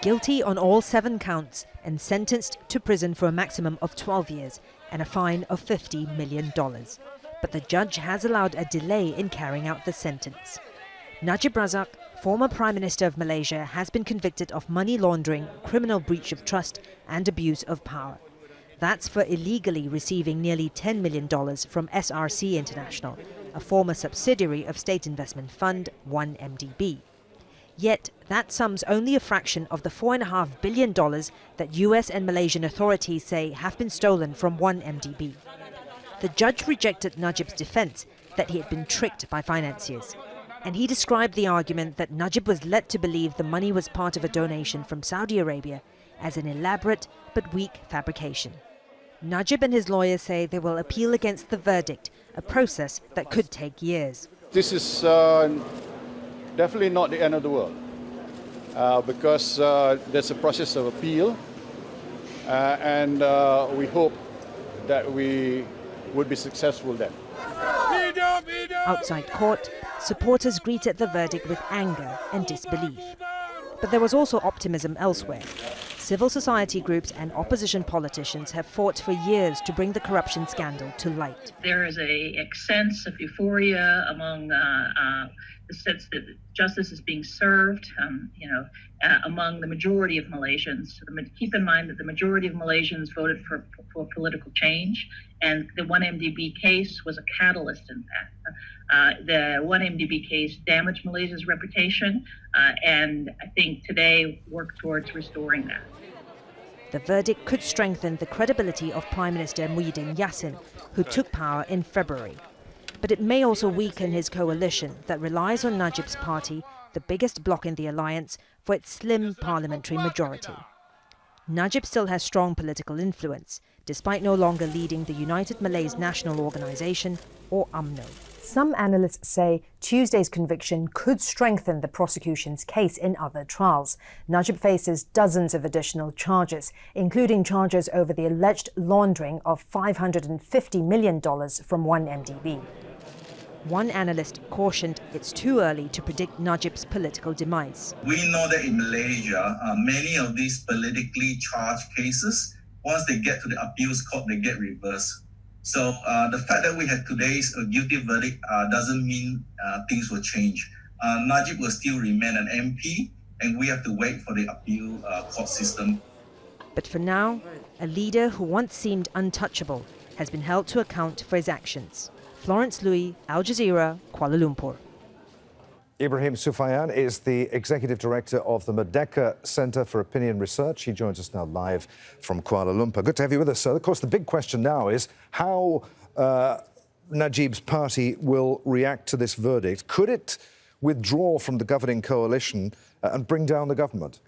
guilty on all 7 counts and sentenced to prison for a maximum of 12 years and a fine of $50 million. But the judge has allowed a delay in carrying out the sentence. Najib Razak, former Prime Minister of Malaysia, has been convicted of money laundering, criminal breach of trust and abuse of power. That's for illegally receiving nearly $10 million from SRC International, a former subsidiary of state investment fund 1MDB. Yet, that sum's only a fraction of the $4.5 billion that US and Malaysian authorities say have been stolen from 1MDB. The judge rejected Najib's defense that he had been tricked by financiers. And he described the argument that Najib was led to believe the money was part of a donation from Saudi Arabia as an elaborate but weak fabrication. Najib and his lawyers say they will appeal against the verdict, a process that could take years. This is definitely not the end of the world because there's a process of appeal and we hope that we would be successful then. Outside court, supporters greeted the verdict with anger and disbelief. But there was also optimism elsewhere. Civil society groups and opposition politicians have fought for years to bring the corruption scandal to light. There is a sense of euphoria among the sense that justice is being served, among the majority of Malaysians. Keep in mind that the majority of Malaysians voted for political change, and the 1MDB case was a catalyst in that. The 1MDB case damaged Malaysia's reputation, and I think today work towards restoring that. The verdict could strengthen the credibility of Prime Minister Muhyiddin Yassin, who took power in February. But it may also weaken his coalition that relies on Najib's party, the biggest bloc in the alliance, for its slim parliamentary majority. Najib still has strong political influence, despite no longer leading the United Malays National Organisation, or UMNO. Some analysts say Tuesday's conviction could strengthen the prosecution's case in other trials. Najib faces dozens of additional charges, including charges over the alleged laundering of $550 million from 1MDB. One analyst cautioned it's too early to predict Najib's political demise. We know that in Malaysia, many of these politically charged cases, once they get to the appeals court, they get reversed. So the fact that we had today's guilty verdict doesn't mean things will change. Najib will still remain an MP, and we have to wait for the appeal court system. But for now, a leader who once seemed untouchable has been held to account for his actions. Florence Louis, Al Jazeera, Kuala Lumpur. Ibrahim Sufyan is the Executive Director of the Merdeka Centre for Opinion Research. He joins us now live from Kuala Lumpur. Good to have you with us, sir. Of course, the big question now is how Najib's party will react to this verdict. Could it withdraw from the governing coalition and bring down the government?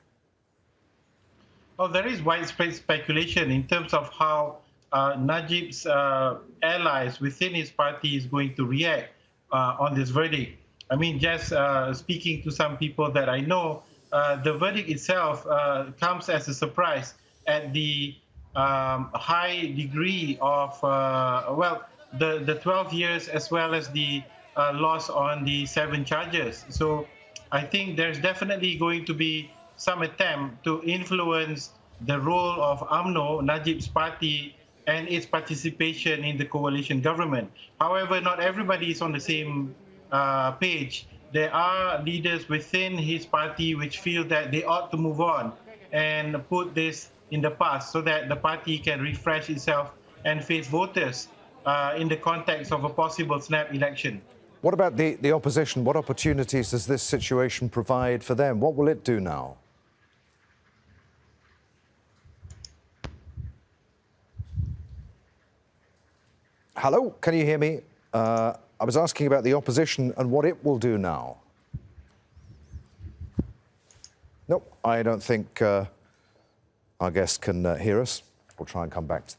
Well, there is widespread speculation in terms of how Najib's allies within his party is going to react on this verdict. I mean, just speaking to some people that I know, the verdict itself comes as a surprise at the high degree of, the 12 years as well as the loss on the 7 charges. So I think there's definitely going to be some attempt to influence the role of UMNO, Najib's party, and its participation in the coalition government. However, not everybody is on the same page. There are leaders within his party which feel that they ought to move on and put this in the past so that the party can refresh itself and face voters in the context of a possible snap election. What about the opposition? What opportunities does this situation provide for them? What will it do now? Hello, can you hear me? I was asking about the opposition and what it will do now. No, I don't think our guest can hear us. We'll try and come back to that.